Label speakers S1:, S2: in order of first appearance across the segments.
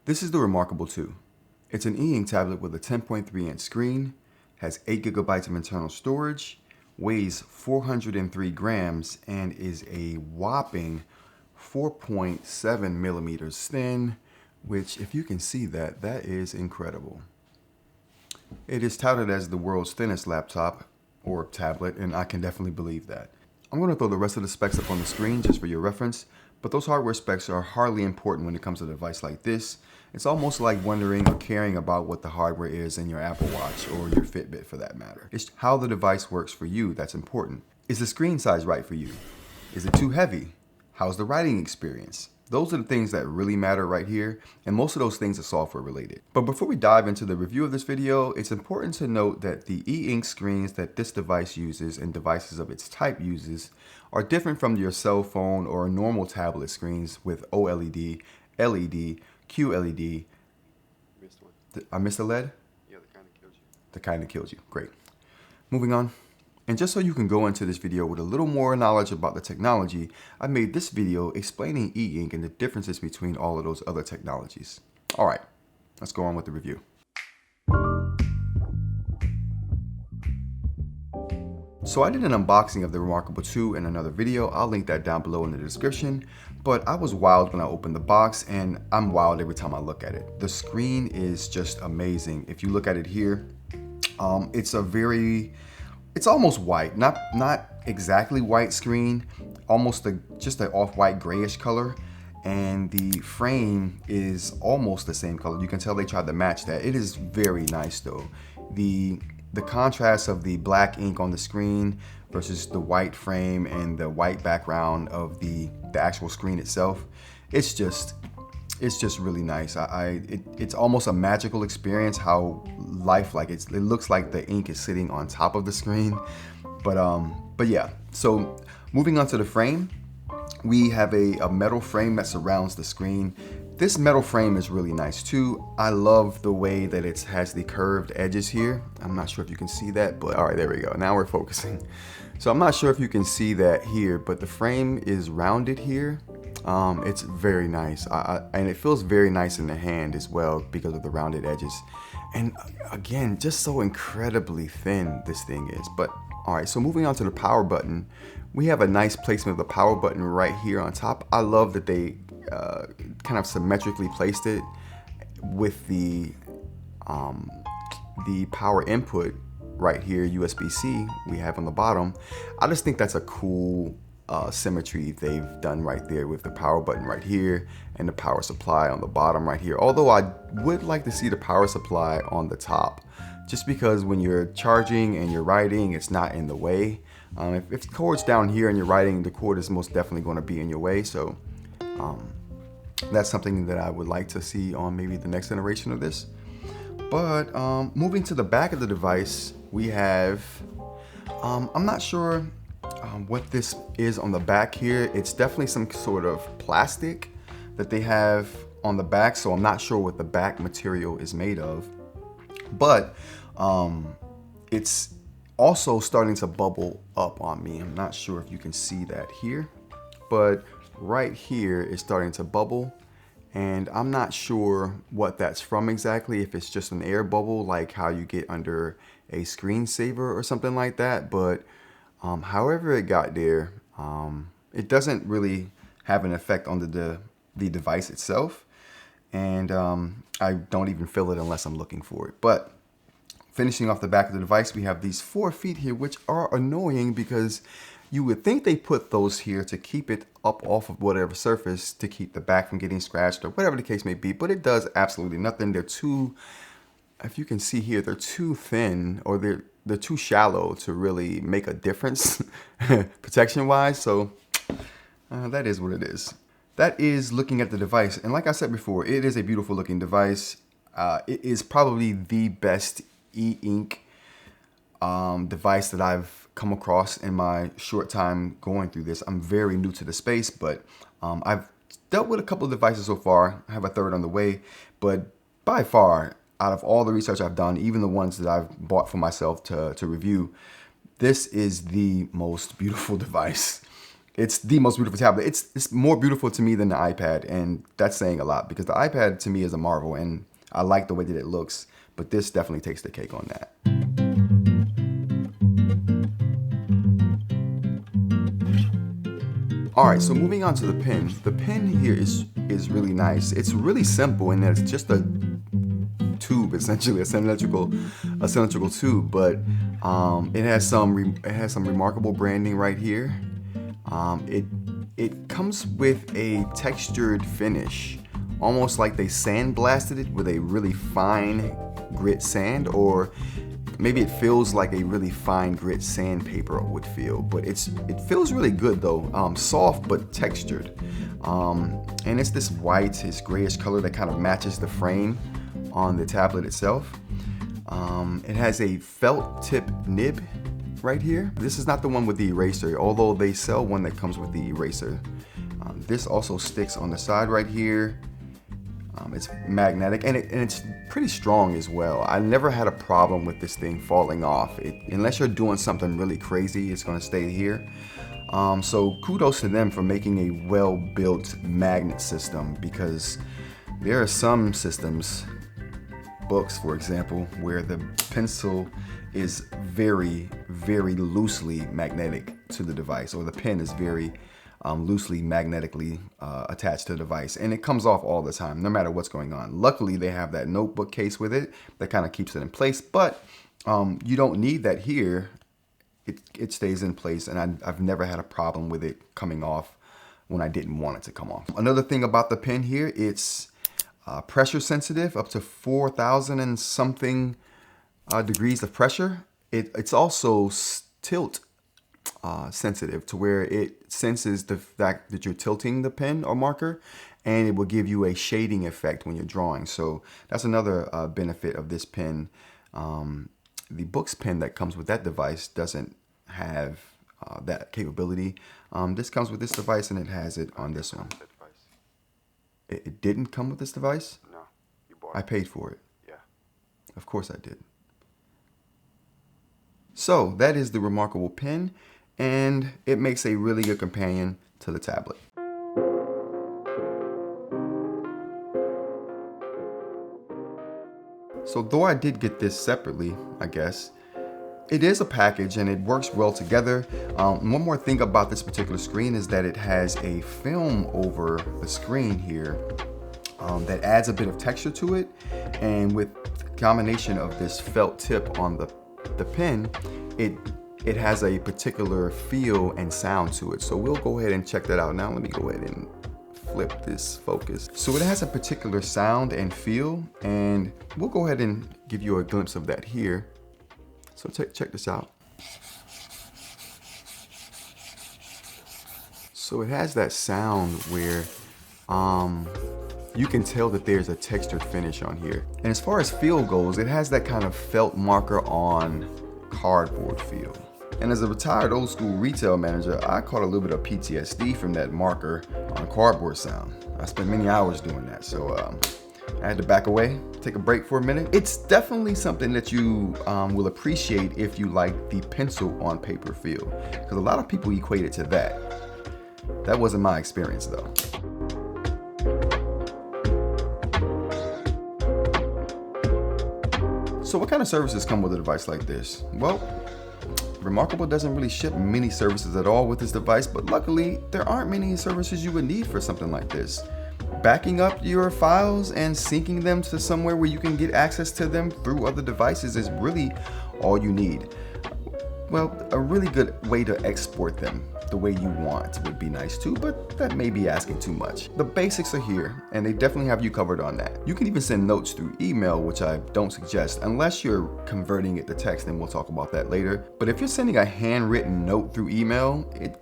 S1: This is the reMarkable 2. It's an eInk tablet with a 10.3-inch screen, has 8 gigabytes of internal storage, weighs 403 grams, and is a whopping 4.7 millimeters thin, which, if you can see that, that is incredible. It is touted as the world's thinnest laptop or tablet, and I can definitely believe that. I'm going to throw the rest of the specs up on the screen just for your reference, but those hardware specs are hardly important when it comes to a device like this. It's almost like wondering or caring about what the hardware is in your Apple Watch or your Fitbit for that matter. It's how the device works for you that's important. Is the screen size right for you? Is it too heavy? How's the writing experience? Those are the things that really matter right here, and most of those things are software related. But before we dive into the review of this video, it's important to note that the eInk screens that this device uses and devices of its type uses are different from your cell phone or normal tablet screens with OLED, LED, QLED.
S2: Missed one.
S1: I missed a LED?
S2: Yeah, the kind that kills you.
S1: The kind that kills you. Great. Moving on. And just so you can go into this video with a little more knowledge about the technology, I made this video explaining eInk and the differences between all of those other technologies. All right, let's go on with the review. So I did an unboxing of the reMarkable 2 in another video. I'll link that down below in the description. But I was wowed when I opened the box, and I'm wowed every time I look at it. The screen is just amazing. If you look at it here, it's almost white, not exactly white screen, almost just an off-white grayish color. And the frame is almost the same color. You can tell they tried to match that. It is very nice though. The contrast of the black ink on the screen versus the white frame and the white background of the actual screen itself, it's just really nice. It's almost a magical experience how lifelike it looks, like the ink is sitting on top of the screen. But yeah, so moving on to the frame, we have a metal frame that surrounds the screen. This metal frame is really nice too. I love the way that it has the curved edges here. I'm not sure if you can see that, but all right, there we go. Now we're focusing. So I'm not sure if you can see that here, but the frame is rounded here. It's very nice, and it feels very nice in the hand as well because of the rounded edges. And again, just so incredibly thin this thing is. But all right, so moving on to the power button, we have a nice placement of the power button right here on top. I love that they kind of symmetrically placed it with the power input right here, USB-C, we have on the bottom. I just think that's a cool symmetry they've done right there with the power button right here and the power supply on the bottom right here. Although I would like to see the power supply on the top, just because when you're charging and you're writing, it's not in the way. If the cord's down here and you're writing, the cord is most definitely going to be in your way. So that's something that I would like to see on maybe the next generation of this. But moving to the back of the device, we have, I'm not sure what this is on the back here. It's definitely some sort of plastic that they have on the back, so I'm not sure what the back material is made of. But it's also starting to bubble up on me. I'm not sure if you can see that here, but right here is starting to bubble. And I'm not sure what that's from exactly, if it's just an air bubble like how you get under a screensaver or something like that. But however it got there, it doesn't really have an effect on the device itself. And I don't even feel it unless I'm looking for it. But finishing off the back of the device, we have these 4 feet here, which are annoying because you would think they put those here to keep it up off of whatever surface to keep the back from getting scratched or whatever the case may be, but it does absolutely nothing. They're too, if you can see here, they're too thin, or they're too shallow to really make a difference protection wise. So that is what it is. That is looking at the device. And like I said before, it is a beautiful looking device. It is probably the best eInk device that I've come across in my short time going through this. I'm very new to the space, but I've dealt with a couple of devices so far. I have a third on the way, but by far, out of all the research I've done, even the ones that I've bought for myself to review, this is the most beautiful device. It's the most beautiful tablet. It's more beautiful to me than the iPad, and that's saying a lot because the iPad to me is a marvel, and I like the way that it looks, but this definitely takes the cake on that. All right, so moving on to the pen. The pen here is really nice. It's really simple in that it's just a tube, essentially a cylindrical tube, but it has some reMarkable branding right here. It comes with a textured finish, almost like they sandblasted it with a really fine grit sand, or maybe it feels like a really fine grit sandpaper would feel, but it feels really good though. Soft but textured, and it's this white, this grayish color that kind of matches the frame on the tablet itself. It has a felt tip nib right here. This is not the one with the eraser, although they sell one that comes with the eraser. This also sticks on the side right here. It's magnetic, and it's pretty strong as well. I never had a problem with this thing falling off. Unless you're doing something really crazy, it's going to stay here. So kudos to them for making a well-built magnet system, because there are some systems, books for example, where the pencil is very, very loosely magnetic to the device, or the pen is very loosely magnetically attached to the device, and it comes off all the time, no matter what's going on. Luckily, they have that notebook case with it that kind of keeps it in place, but you don't need that here. It stays in place, and I've never had a problem with it coming off when I didn't want it to come off. Another thing about the pen here, it's pressure sensitive, up to 4,000 and something degrees of pressure. It's also tilt sensitive, to where it senses the fact that you're tilting the pen or marker, and it will give you a shading effect when you're drawing. So that's another benefit of this pen. The Books pen that comes with that device doesn't have that capability. This comes with this device, and it has it on this one. It didn't come with this device?
S2: No, you bought it.
S1: I paid for it.
S2: Yeah.
S1: Of course I did. So that is the reMarkable pen, and it makes a really good companion to the tablet. So though I did get this separately, I guess, it is a package and it works well together. One more thing about this particular screen is that it has a film over the screen here that adds a bit of texture to it, and with the combination of this felt tip on the pen, it has a particular feel and sound to it. So we'll go ahead and check that out now. Let me go ahead and flip this focus. So it has a particular sound and feel, and we'll go ahead and give you a glimpse of that here. So check this out. So it has that sound where you can tell that there's a textured finish on here. And as far as feel goes, it has that kind of felt marker on cardboard feel. And as a retired old school retail manager, I caught a little bit of PTSD from that marker on cardboard sound. I spent many hours doing that, so I had to back away, take a break for a minute. It's definitely something that you will appreciate if you like the pencil on paper feel, because a lot of people equate it to that. That wasn't my experience though. So what kind of services come with a device like this? Well, reMarkable doesn't really ship many services at all with this device, but luckily there aren't many services you would need for something like this. Backing up your files and syncing them to somewhere where you can get access to them through other devices is really all you need. Well, a really good way to export them the way you want would be nice too, but that may be asking too much. The basics are here, and they definitely have you covered on that. You can even send notes through email, which I don't suggest unless you're converting it to text, and we'll talk about that later. But if you're sending a handwritten note through email, it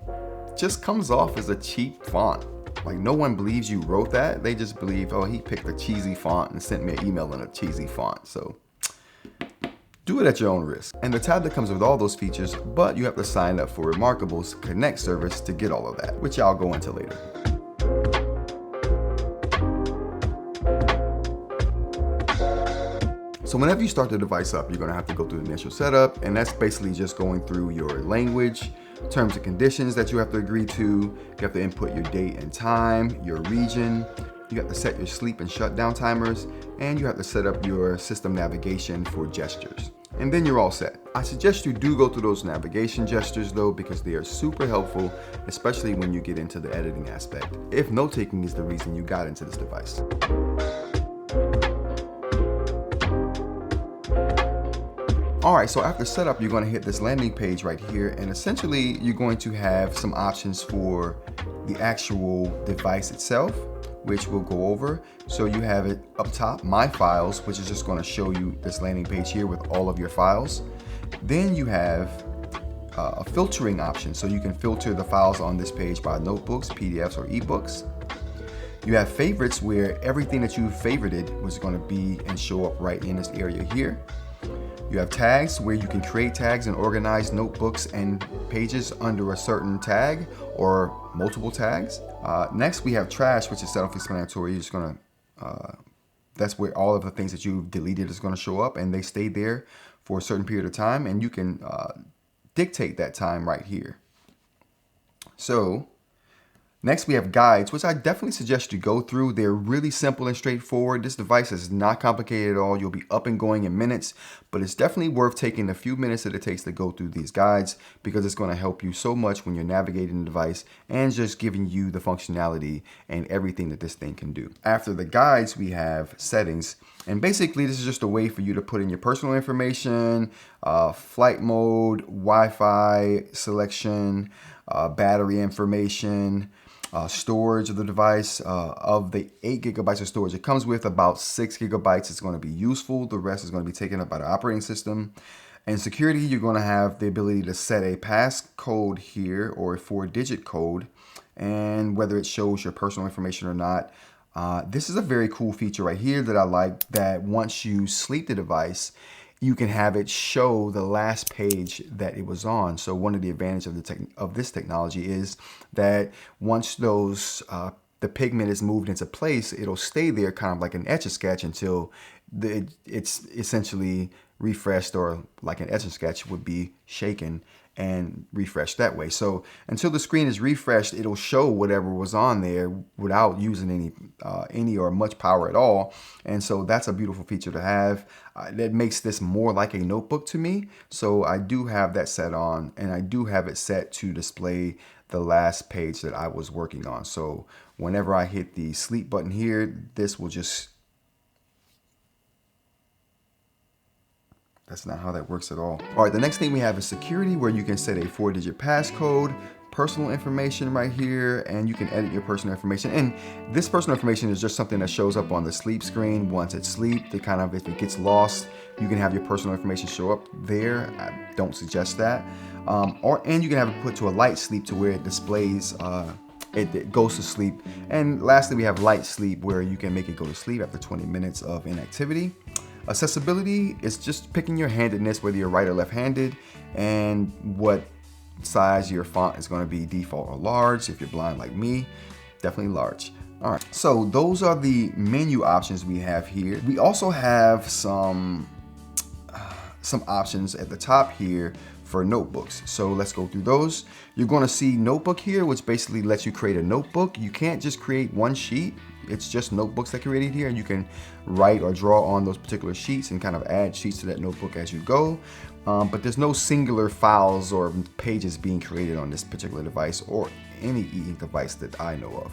S1: just comes off as a cheap font. Like, no one believes you wrote that. They just believe, oh, he picked a cheesy font and sent me an email in a cheesy font. So do it at your own risk. And the tablet comes with all those features, but you have to sign up for reMarkable's Connect service to get all of that, which I'll go into later. So whenever you start the device up, you're gonna have to go through the initial setup, and that's basically just going through your language, terms and conditions that you have to agree to. You have to input your date and time, your region. You have to set your sleep and shutdown timers, and you have to set up your system navigation for gestures. And then you're all set. I suggest you do go through those navigation gestures though, because they are super helpful, especially when you get into the editing aspect, if note-taking is the reason you got into this device. All right, so after setup, you're going to hit this landing page right here, and essentially you're going to have some options for the actual device itself, which we'll go over. So you have it up top, My Files, which is just going to show you this landing page here with all of your files. Then you have a filtering option, so you can filter the files on this page by notebooks, PDFs, or ebooks. You have favorites, where everything that you favorited was going to be and show up right in this area here. You have tags, where you can create tags and organize notebooks and pages under a certain tag or multiple tags. Next, we have trash, which is self-explanatory. You're just gonna, that's where all of the things that you've deleted is gonna show up, and they stay there for a certain period of time, and you can dictate that time right here. So next, we have guides, which I definitely suggest you go through. They're really simple and straightforward. This device is not complicated at all. You'll be up and going in minutes, but it's definitely worth taking the few minutes that it takes to go through these guides, because it's going to help you so much when you're navigating the device and just giving you the functionality and everything that this thing can do. After the guides, we have settings. And basically, this is just a way for you to put in your personal information, flight mode, Wi-Fi selection, battery information, storage of the device. Of the 8 gigabytes of storage it comes with, about 6 gigabytes is going to be useful. The rest is going to be taken up by the operating system. And security, you're going to have the ability to set a passcode here, or a 4-digit code, and whether it shows your personal information or not. This is a very cool feature right here that I like, that once you sleep the device, you can have it show the last page that it was on. So one of the advantages of this technology is that once those the pigment is moved into place, it'll stay there kind of like an Etch-a-Sketch until it's essentially refreshed, or like an Etch-a-Sketch would be shaken and refreshed that way. So until the screen is refreshed, it'll show whatever was on there without using any or much power at all. And so that's a beautiful feature to have. That makes this more like a notebook to me. So I do have that set on, and I do have it set to display the last page that I was working on. So whenever I hit the sleep button here, this will just, that's not how that works at all. All right, the next thing we have is security, where you can set a 4-digit passcode, personal information right here, and you can edit your personal information. And this personal information is just something that shows up on the sleep screen once it's sleep. To kind of, if it gets lost, you can have your personal information show up there. I don't suggest that. And you can have it put to a light sleep, to where it displays, it goes to sleep. And lastly, we have light sleep, where you can make it go to sleep after 20 minutes of inactivity. Accessibility is just picking your handedness, whether you're right or left-handed, and what size your font is going to be, default or large. If you're blind like me, definitely large. All right, so those are the menu options we have here. We also have some options at the top here for notebooks. So let's go through those. You're going to see notebook here, which basically lets you create a notebook. You can't just create one sheet. It's just notebooks that are created here, and you can write or draw on those particular sheets and kind of add sheets to that notebook as you go. But there's no singular files or pages being created on this particular device, or any eInk device that I know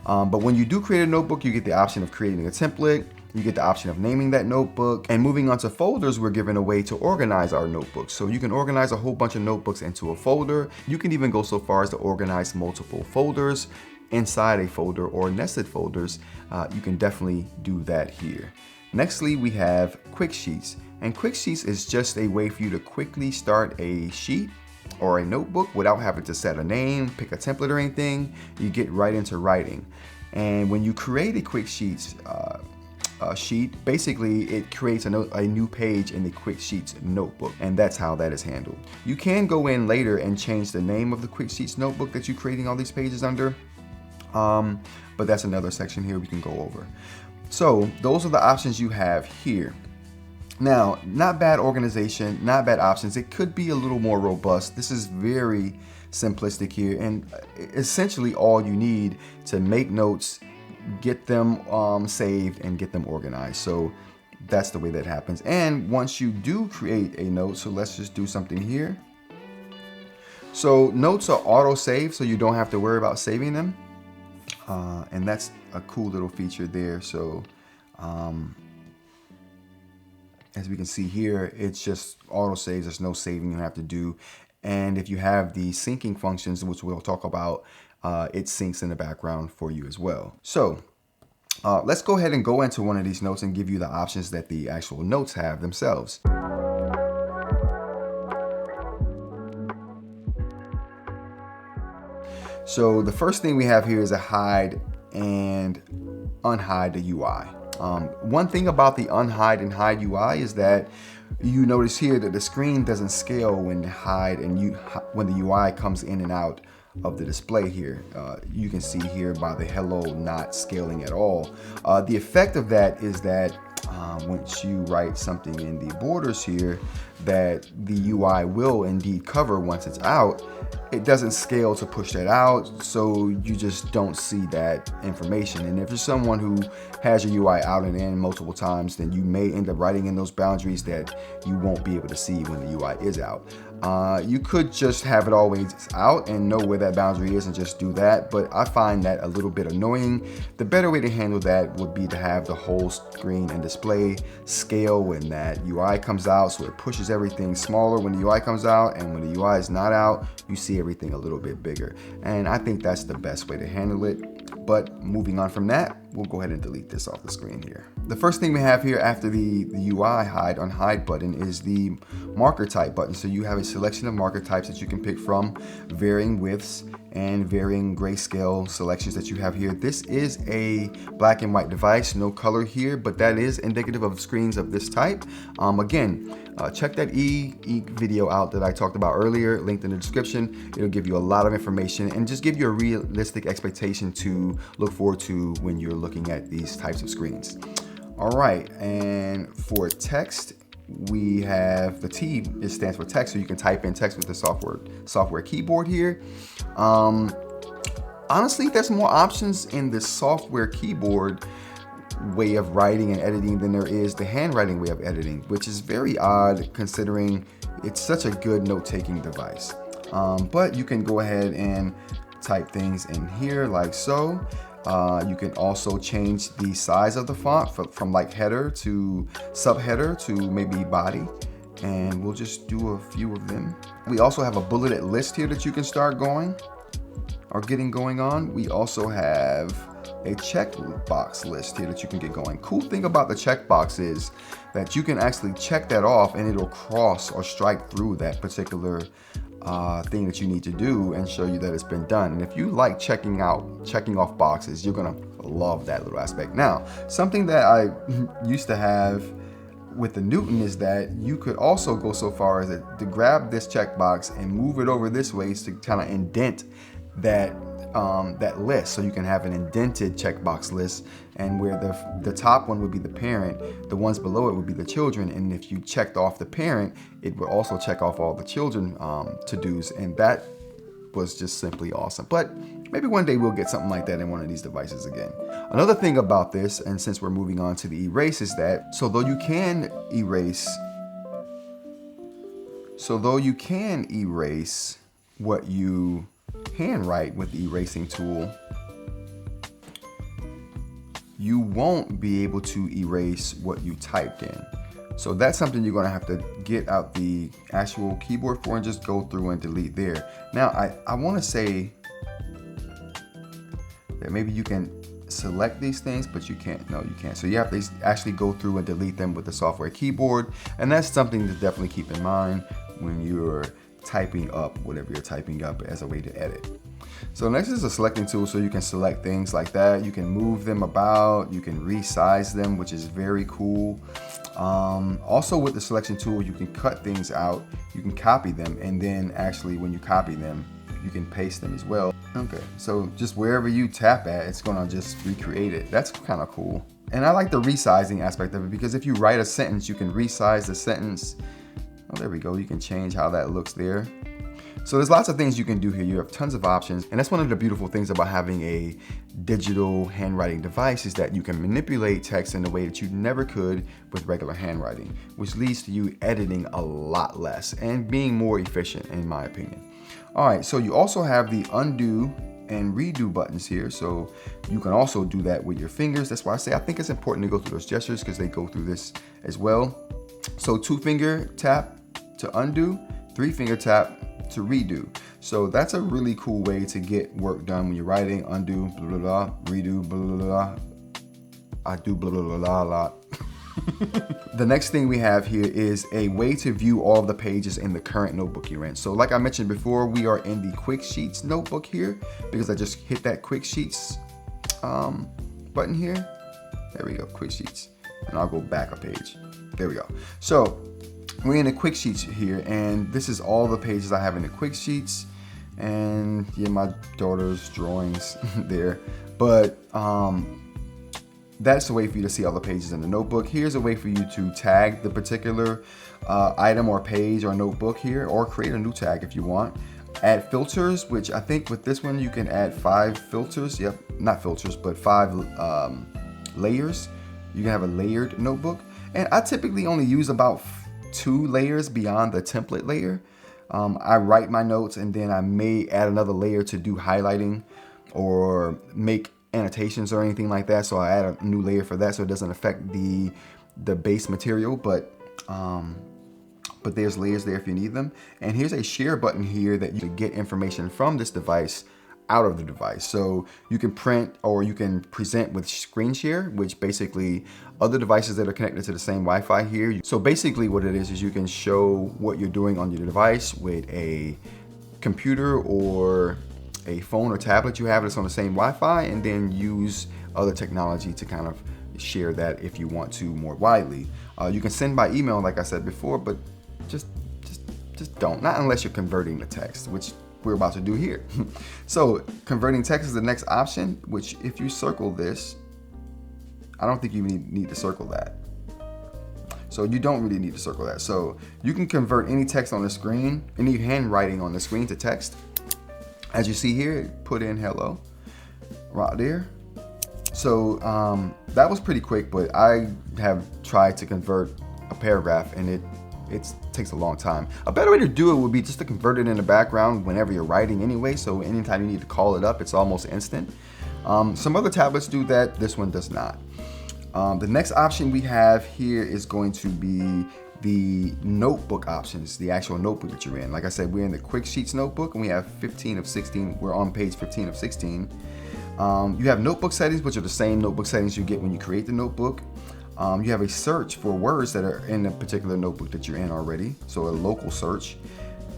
S1: of. But when you do create a notebook, you get the option of creating a template. You get the option of naming that notebook, and moving on to folders, we're given a way to organize our notebooks. So you can organize a whole bunch of notebooks into a folder. You can even go so far as to organize multiple folders inside a folder, or nested folders. You can definitely do that here. Nextly, we have quick sheets, and quick sheets is just a way for you to quickly start a sheet or a notebook without having to set a name, pick a template or anything. You get right into writing. And when you create a quick sheets sheet, basically it creates a new page in the quick sheets notebook, and that's how that is handled. You can go in later and change the name of the quick sheets notebook that you're creating all these pages under, but that's another section here we can go over. So those are the options you have here. Now, not bad organization, not bad options. It could be a little more robust. This is very simplistic here, and essentially all you need to make notes, get them saved, and get them organized. So that's the way that happens. And once you do create a note, so let's just do something here. So notes are auto-save, so you don't have to worry about saving them. And that's a cool little feature there. So as we can see here, it's just auto-saves. There's no saving you have to do. And if you have the syncing functions, which we'll talk about, it syncs in the background for you as well. So let's go ahead and go into one of these notes and give you the options that the actual notes have themselves. So the first thing we have here is a hide and unhide the UI. One thing about the unhide and hide UI is that you notice here that the screen doesn't scale when the hide and when the UI comes in and out of the display here. You can see here by the hello not scaling at all. The effect of that is that once you write something in the borders here that the UI will indeed cover once it's out, it doesn't scale to push that out, so you just don't see that information. And if you're someone who has your UI out and in multiple times, then you may end up writing in those boundaries that you won't be able to see when the UI is out. You could just have it always out and know where that boundary is and just do that, but I find that a little bit annoying. The better way to handle that would be to have the whole screen and display scale when that UI comes out, so it pushes everything smaller when the UI comes out, and when the UI is not out, you see everything a little bit bigger. And I think that's the best way to handle it. But moving on from that, we'll go ahead and delete this off the screen here. The first thing we have here after the UI hide on hide button is the marker type button. So you have a selection of marker types that you can pick from, varying widths and varying grayscale selections that you have here. This is a black and white device, no color here, but that is indicative of screens of this type. Again, check that eInk video out that I talked about earlier, linked in the description. It'll give you a lot of information and just give you a realistic expectation to look forward to when you're looking at these types of screens. All right, and for text, we have the T, it stands for text, so you can type in text with the software keyboard here. Honestly, there's more options in the software keyboard way of writing and editing than there is the handwriting way of editing, which is very odd considering it's such a good note-taking device. But you can go ahead and type things in here like so. You can also change the size of the font from like header to subheader to maybe body, and we'll just do a few of them. We also have a bulleted list here that you can start going or getting going on. We also have a checkbox list here that you can get going. Cool thing about the checkbox is that you can actually check that off and it'll cross or strike through that particular thing that you need to do and show you that it's been done. And if you like checking off boxes, you're gonna love that little aspect. Now, something that I used to have with the Newton is that you could also go so far as to grab this checkbox and move it over this way to kind of indent that list, so you can have an indented checkbox list, and where the top one would be the parent, the ones below it would be the children, and if you checked off the parent, it would also check off all the children to-dos, and that was just simply awesome. But maybe one day we'll get something like that in one of these devices again. Another thing about this, and since we're moving on to the erase, is that though you can erase what you handwrite with the erasing tool, you won't be able to erase what you typed in. So that's something you're going to have to get out the actual keyboard for and just go through and delete there. Now, I want to say that maybe you can select these things, but you can't. No, you can't. So you have to actually go through and delete them with the software keyboard. And that's something to definitely keep in mind when you're typing up whatever you're typing up as a way to edit. So next is a selecting tool, so you can select things like that. You can move them about, you can resize them, which is very cool. Also with the selection tool, you can cut things out, you can copy them, and then actually when you copy them, you can paste them as well. Okay, so just wherever you tap at, it's gonna just recreate it. That's kind of cool. And I like the resizing aspect of it, because if you write a sentence, you can resize the sentence. Oh, there we go. You can change how that looks there. So there's lots of things you can do here. You have tons of options. And that's one of the beautiful things about having a digital handwriting device is that you can manipulate text in a way that you never could with regular handwriting, which leads to you editing a lot less and being more efficient, in my opinion. All right, so you also have the undo and redo buttons here. So you can also do that with your fingers. That's why I say I think it's important to go through those gestures because they go through this as well. So 2-finger tap to undo, 3-finger tap to redo. So that's a really cool way to get work done when you're writing. Undo, blah, blah, blah, redo, blah, blah, blah. I do blah, blah, blah, blah, a lot. The next thing we have here is a way to view all of the pages in the current notebook you're in. So like I mentioned before, we are in the Quick Sheets notebook here because I just hit that Quick Sheets button here. There we go, Quick Sheets. And I'll go back a page. There we go. So we're in the Quick Sheets here, and this is all the pages I have in the Quick Sheets. And yeah, my daughter's drawings there. But that's a way for you to see all the pages in the notebook. Here's a way for you to tag the particular item or page or notebook here, or create a new tag if you want. Add filters, which I think with this one you can add 5 filters. Yep, not filters, but 5 layers. You can have a layered notebook. And I typically only use about 2 layers beyond the template layer. I write my notes and then I may add another layer to do highlighting or make annotations or anything like that. So I add a new layer for that so it doesn't affect the base material, but there's layers there if you need them. And here's a share button here that you can get information from this device out of the device. So you can print or you can present with screen share, which basically other devices that are connected to the same Wi-Fi here. So basically what it is you can show what you're doing on your device with a computer or a phone or tablet you have that's on the same Wi-Fi, and then use other technology to kind of share that if you want to more widely. You can send by email, like I said before, but just don't. Not unless you're converting the text, which we're about to do here. So converting text is the next option, which if you circle this, I don't think you need to circle that. So you don't really need to circle that. So you can convert any text on the screen, any handwriting on the screen to text. As you see here, put in hello right there. So that was pretty quick, but I have tried to convert a paragraph and it takes a long time. A better way to do it would be just to convert it in the background whenever you're writing anyway. So anytime you need to call it up, it's almost instant. Some other tablets do that. This one does not. The next option we have here is going to be the notebook options, the actual notebook that you're in. Like I said, we're in the Quick Sheets notebook and we have 15 of 16. We're on page 15 of 16. You have notebook settings, which are the same notebook settings you get when you create the notebook. You have a search for words that are in a particular notebook that you're in already, so a local search.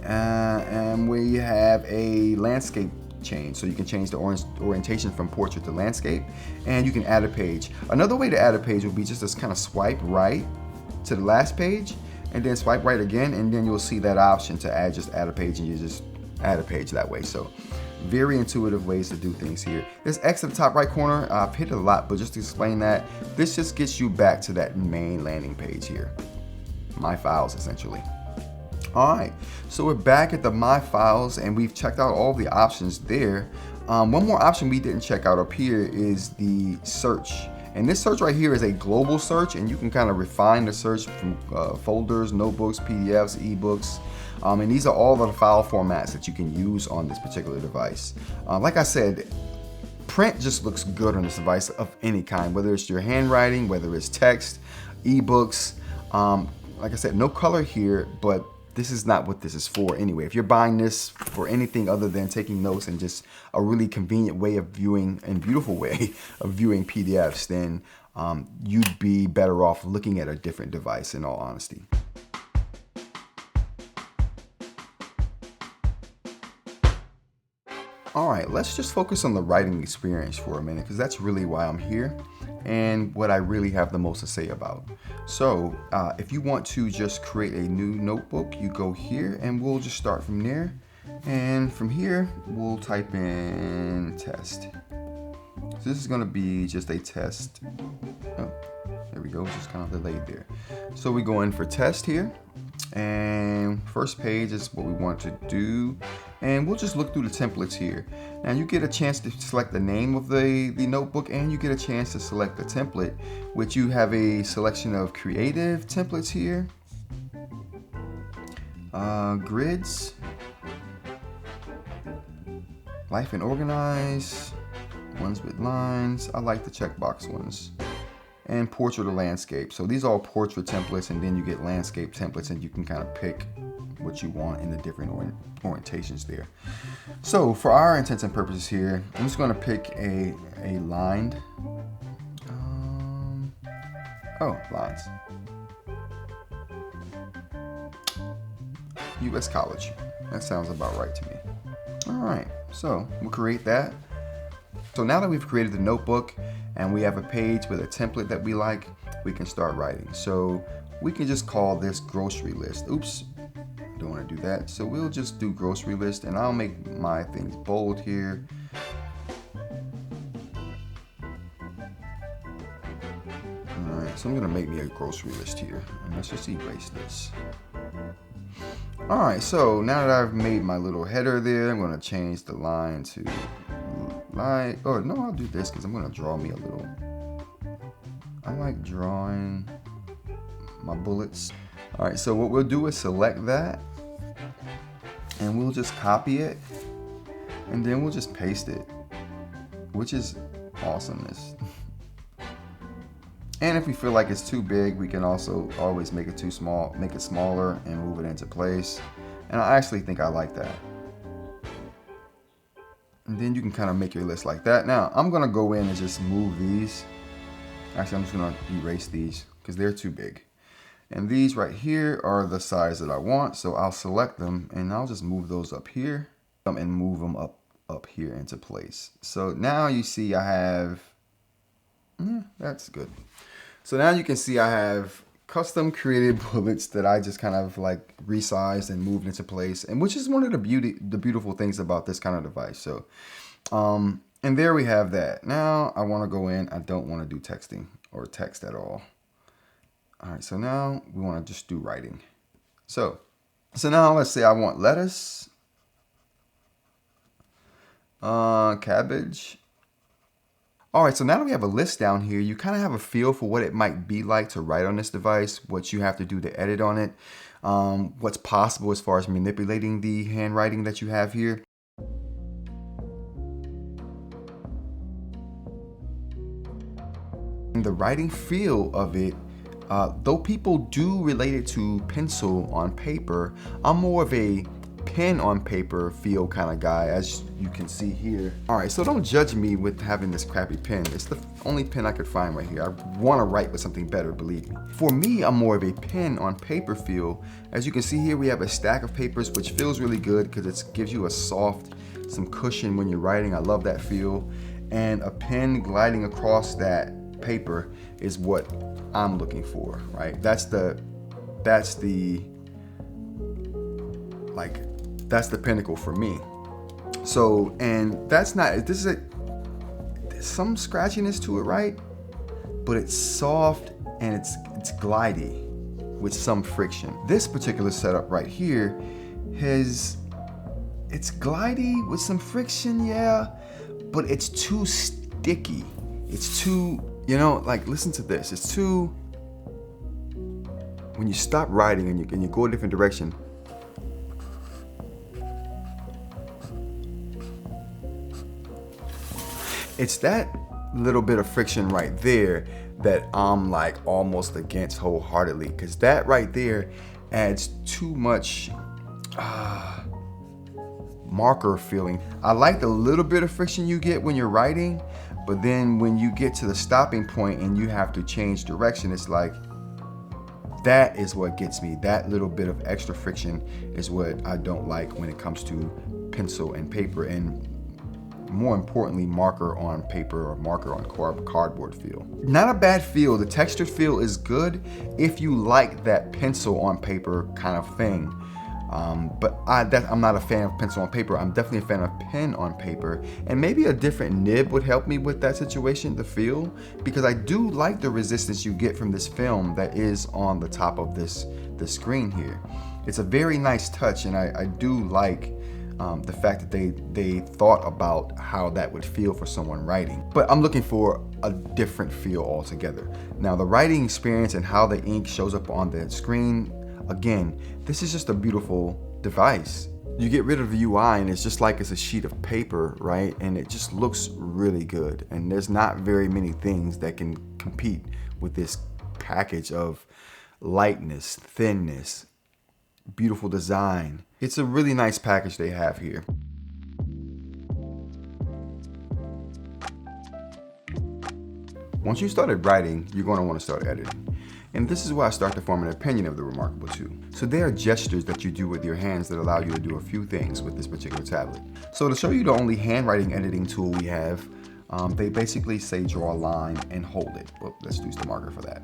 S1: And we have a landscape change, so you can change the orientation from portrait to landscape, and you can add a page. Another way to add a page would be just to kind of swipe right to the last page, and then swipe right again, and then you'll see that option to add a page, and you just add a page that way. So very intuitive ways to do things here. This X at the top right corner, I've hit it a lot, but just to explain that, this just gets you back to that main landing page here. My files, essentially. All right, so we're back at the My Files, and we've checked out all the options there. One more option we didn't check out up here is the search. And this search right here is a global search, and you can kind of refine the search from folders, notebooks, PDFs, ebooks. And these are all of the file formats that you can use on this particular device. Like I said, print just looks good on this device of any kind, whether it's your handwriting, whether it's text, ebooks. Like I said, no color here, but this is not what this is for anyway. If you're buying this for anything other than taking notes and just a really convenient way of viewing and beautiful way of viewing PDFs, then you'd be better off looking at a different device, in all honesty. All right, let's just focus on the writing experience for a minute, because that's really why I'm here and what I really have the most to say about. So if you want to just create a new notebook, you go here and we'll just start from there. And from here, we'll type in test. So this is gonna be just a test. Oh, there we go, just kind of delayed there. So we go in for test here. And first page is what we want to do. And we'll just look through the templates here. Now you get a chance to select the name of the notebook, and you get a chance to select the template, which you have a selection of creative templates here. Grids, life and organize, ones with lines. I like the checkbox ones. And portrait or landscape. So these are all portrait templates, and then you get landscape templates, and you can kind of pick what you want in the different orientations there. So for our intents and purposes here, I'm just going to pick a lined, lines. U.S. College. That sounds about right to me. All right, so we'll create that. So now that we've created the notebook and we have a page with a template that we like, we can start writing. So we can just call this grocery list. Oops, don't want to do that. So we'll just do grocery list, and I'll make my things bold here. All right, so I'm gonna make me a grocery list here. And let's just erase this. All right, so now that I've made my little header there, I'm gonna change the line to line, or no, I'll do this because I'm gonna draw me a little. I like drawing my bullets. All right, so what we'll do is select that, and we'll just copy it, and then we'll just paste it, which is awesomeness. And if we feel like it's too big, we can also always make it too small, make it smaller and move it into place. And I actually think I like that. And then you can kind of make your list like that. Now, I'm gonna go in and just move these. Actually, I'm just gonna erase these because they're too big. And these right here are the size that I want. So I'll select them and I'll just move those up here and move them up here into place. So now you see I have, that's good. So now you can see I have custom created bullets that I just kind of like resized and moved into place, and which is one of the beautiful things about this kind of device. So, and there we have that. Now I want to go in. I don't want to do texting or text at all. All right, so now we want to just do writing. So now let's say I want lettuce, cabbage. All right, so now that we have a list down here, you kind of have a feel for what it might be like to write on this device, what you have to do to edit on it, what's possible as far as manipulating the handwriting that you have here. And the writing feel of it, though people do relate it to pencil on paper, I'm more of a pen on paper feel kind of guy, as you can see here. All right, so don't judge me with having this crappy pen. It's the only pen I could find right here. I want to write with something better, believe me. For me, I'm more of a pen on paper feel. As you can see here, we have a stack of papers, which feels really good because it gives you a soft, some cushion when you're writing. I love that feel. And a pen gliding across that paper is what I'm looking for, right? That's the pinnacle for me. So, and that's not, there's some scratchiness to it, right? But it's soft and it's glidey with some friction. This particular setup right here it's glidey with some friction, yeah, but it's too sticky. It's too, like, listen to this. It's too, when you stop writing and you go a different direction, it's that little bit of friction right there that I'm like almost against wholeheartedly, because that right there adds too much marker feeling. I like the little bit of friction you get when you're writing, but then when you get to the stopping point and you have to change direction, it's like, that is what gets me. That little bit of extra friction is what I don't like when it comes to pencil and paper, and more importantly, marker on paper or marker on cardboard feel. Not a bad feel. The textured feel is good if you like that pencil on paper kind of thing. But I'm not a fan of pencil on paper. I'm definitely a fan of pen on paper, and maybe a different nib would help me with that situation, the feel, because I do like the resistance you get from this film that is on the top of the screen here. It's a very nice touch, and I do like the fact that they thought about how that would feel for someone writing. But I'm looking for a different feel altogether. Now, the writing experience and how the ink shows up on the screen, again, this is just a beautiful device. You get rid of the UI and it's just like it's a sheet of paper, right? And it just looks really good. And there's not very many things that can compete with this package of lightness, thinness, beautiful design. It's a really nice package they have here. Once you started writing, you're going to want to start editing. And this is where I start to form an opinion of the reMarkable 2. So there are gestures that you do with your hands that allow you to do a few things with this particular tablet. So to show you the only handwriting editing tool we have, they basically say draw a line and hold it. Well, let's use the marker for that.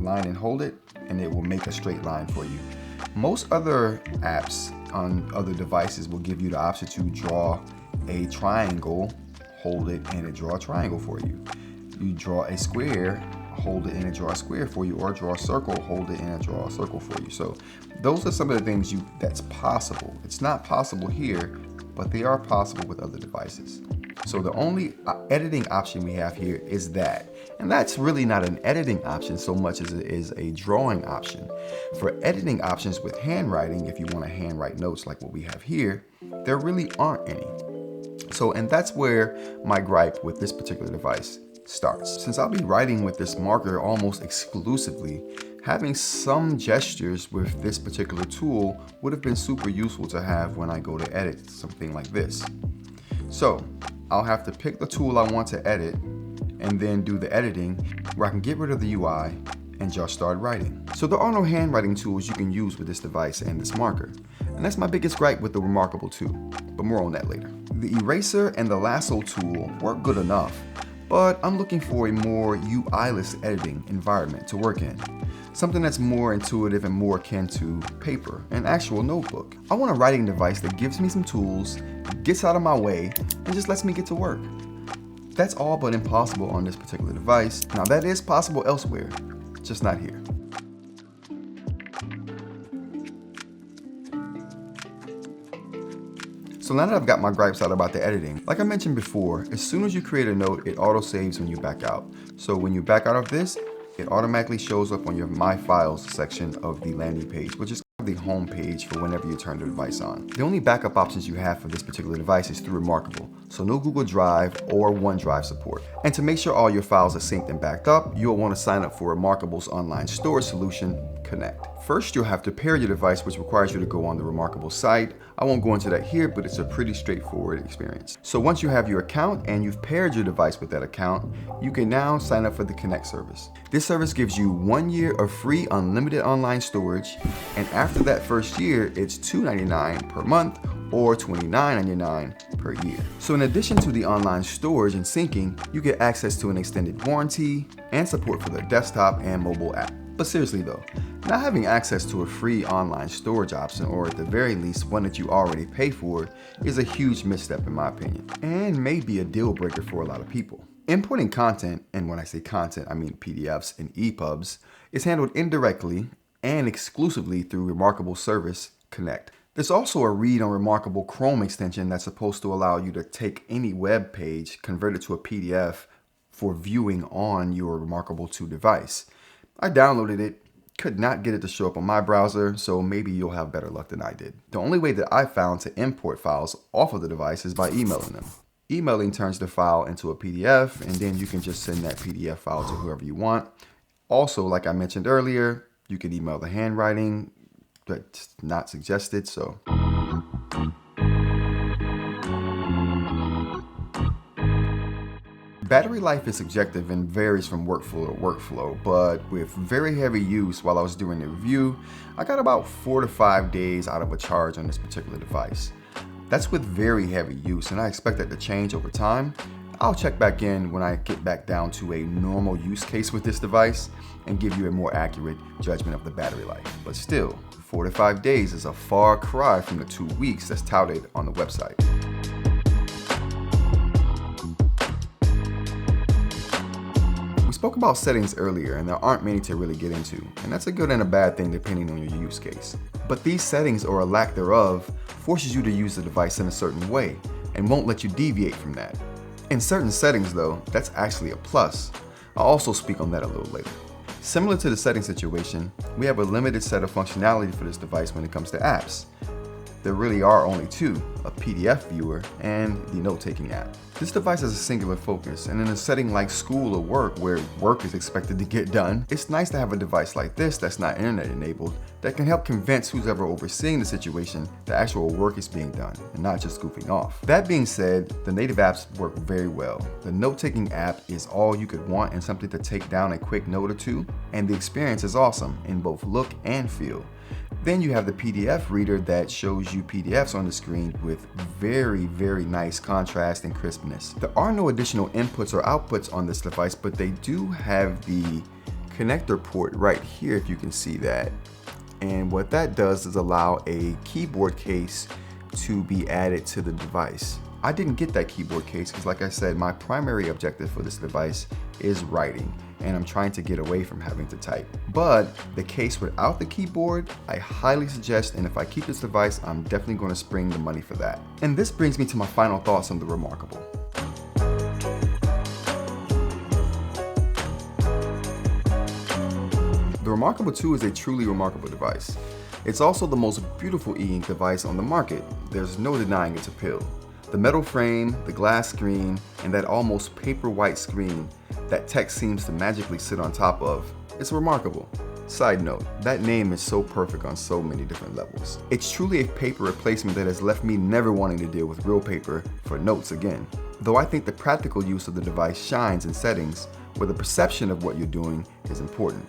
S1: Line and hold it, and it will make a straight line for you. Most other apps on other devices will give you the option to draw a triangle, hold it, and it draw a triangle for you. You draw a square, hold it, and it draw a square for you, or draw a circle, hold it, and it draw a circle for you. So those are some of the things that's possible. It's not possible here, but they are possible with other devices. So the only editing option we have here is that. And that's really not an editing option so much as it is a drawing option. For editing options with handwriting, if you want to handwrite notes like what we have here, there really aren't any. So, and that's where my gripe with this particular device starts. Since I'll be writing with this marker almost exclusively, having some gestures with this particular tool would have been super useful to have when I go to edit something like this. So I'll have to pick the tool I want to edit and then do the editing where I can get rid of the UI and just start writing. So there are no handwriting tools you can use with this device and this marker. And that's my biggest gripe with the reMarkable 2, but more on that later. The eraser and the lasso tool work good enough, but I'm looking for a more UI-less editing environment to work in. Something that's more intuitive and more akin to paper, an actual notebook. I want a writing device that gives me some tools, gets out of my way, and just lets me get to work. That's all but impossible on this particular device. Now that is possible elsewhere, just not here. So now that I've got my gripes out about the editing, like I mentioned before, as soon as you create a note, it auto saves when you back out. So when you back out of this, it automatically shows up on your My Files section of the landing page, which is the home page for whenever you turn the device on. The only backup options you have for this particular device is through reMarkable, so no Google Drive or OneDrive support. And to make sure all your files are synced and backed up, you'll want to sign up for reMarkable's online storage solution, Connect. First, you'll have to pair your device, which requires you to go on the reMarkable site. I won't go into that here, but it's a pretty straightforward experience. So once you have your account and you've paired your device with that account, you can now sign up for the Connect service. This service gives you 1 year of free unlimited online storage, and after that first year, it's $2.99 per month or $29.99 per year. So in addition to the online storage and syncing, you get access to an extended warranty and support for the desktop and mobile app. But seriously though, not having access to a free online storage option, or at the very least one that you already pay for, is a huge misstep in my opinion, and may be a deal breaker for a lot of people. Importing content, and when I say content I mean PDFs and EPUBs, is handled indirectly and exclusively through reMarkable service, Connect. There's also a Read on reMarkable Chrome extension that's supposed to allow you to take any web page, convert it to a PDF for viewing on your reMarkable 2 device. I downloaded it, could not get it to show up on my browser, so maybe you'll have better luck than I did. The only way that I found to import files off of the device is by emailing them. Emailing turns the file into a PDF, and then you can just send that PDF file to whoever you want. Also, like I mentioned earlier, you can email the handwriting, but it's not suggested, so. Battery life is subjective and varies from workflow to workflow, but with very heavy use while I was doing the review, I got about 4 to 5 days out of a charge on this particular device. That's with very heavy use, and I expect that to change over time. I'll check back in when I get back down to a normal use case with this device and give you a more accurate judgment of the battery life. But still, 4 to 5 days is a far cry from the 2 weeks that's touted on the website. We spoke about settings earlier, and there aren't many to really get into, and that's a good and a bad thing depending on your use case. But these settings, or a lack thereof, forces you to use the device in a certain way and won't let you deviate from that. In certain settings though, that's actually a plus. I'll also speak on that a little later. Similar to the setting situation, we have a limited set of functionality for this device when it comes to apps. There really are only two, a PDF viewer and the note-taking app. This device has a singular focus, and in a setting like school or work where work is expected to get done, it's nice to have a device like this that's not internet enabled that can help convince who's ever overseeing the situation the actual work is being done and not just goofing off. That being said, the native apps work very well. The note-taking app is all you could want and something to take down a quick note or two, and the experience is awesome in both look and feel. Then you have the PDF reader that shows you PDFs on the screen with very, very nice contrast and crispness. There are no additional inputs or outputs on this device, but they do have the connector port right here, if you can see that. And what that does is allow a keyboard case to be added to the device. I didn't get that keyboard case because, like I said, my primary objective for this device is writing, and I'm trying to get away from having to type. But the case without the keyboard, I highly suggest, and if I keep this device, I'm definitely going to spring the money for that. And this brings me to my final thoughts on the reMarkable. The reMarkable 2 is a truly remarkable device. It's also the most beautiful e-ink device on the market. There's no denying its appeal. The metal frame, the glass screen, and that almost paper white screen that text seems to magically sit on top of, it's remarkable. Side note, that name is so perfect on so many different levels. It's truly a paper replacement that has left me never wanting to deal with real paper for notes again. Though I think the practical use of the device shines in settings where the perception of what you're doing is important.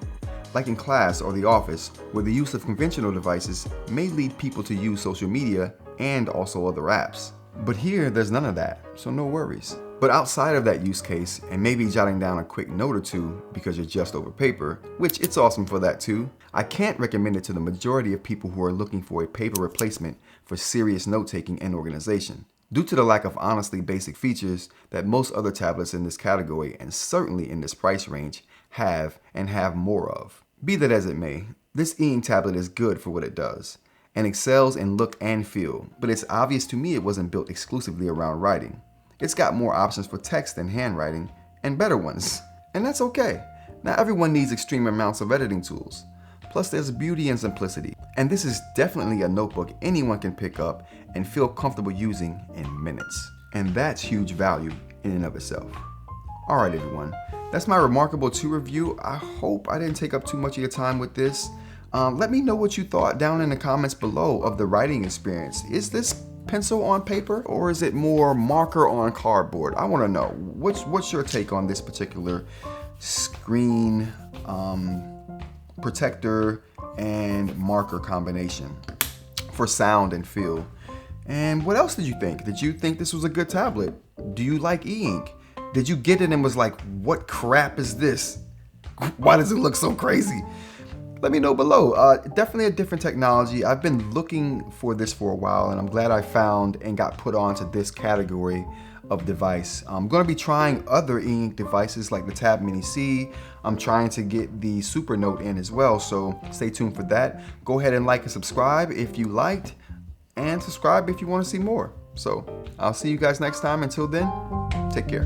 S1: Like in class or the office, where the use of conventional devices may lead people to use social media and also other apps. But here, there's none of that, so no worries. But outside of that use case, and maybe jotting down a quick note or two because you're just over paper, which it's awesome for that too, I can't recommend it to the majority of people who are looking for a paper replacement for serious note-taking and organization, due to the lack of honestly basic features that most other tablets in this category, and certainly in this price range, have and have more of. Be that as it may, this e-ink tablet is good for what it does, and excels in look and feel, but it's obvious to me it wasn't built exclusively around writing. It's got more options for text than handwriting, and better ones, and that's okay. Not everyone needs extreme amounts of editing tools. Plus there's beauty and simplicity, and this is definitely a notebook anyone can pick up and feel comfortable using in minutes. And that's huge value in and of itself. Alright everyone, that's my reMarkable 2 review. I hope I didn't take up too much of your time with this. Let me know what you thought down in the comments below of the writing experience. Is this pencil on paper or is it more marker on cardboard? I want to know. What's your take on this particular screen protector and marker combination for sound and feel? And what else did you think? Did you think this was a good tablet? Do you like e-ink? Did you get it and was like, what crap is this? Why does it look so crazy? Let me know below. Definitely a different technology. I've been looking for this for a while, and I'm glad I found and got put onto this category of device. I'm going to be trying other e-ink devices like the Tab Mini C. I'm trying to get the Super Note in as well, so stay tuned for that. Go ahead and like and subscribe if you liked, and subscribe if you want to see more. So I'll see you guys next time. Until then, take care.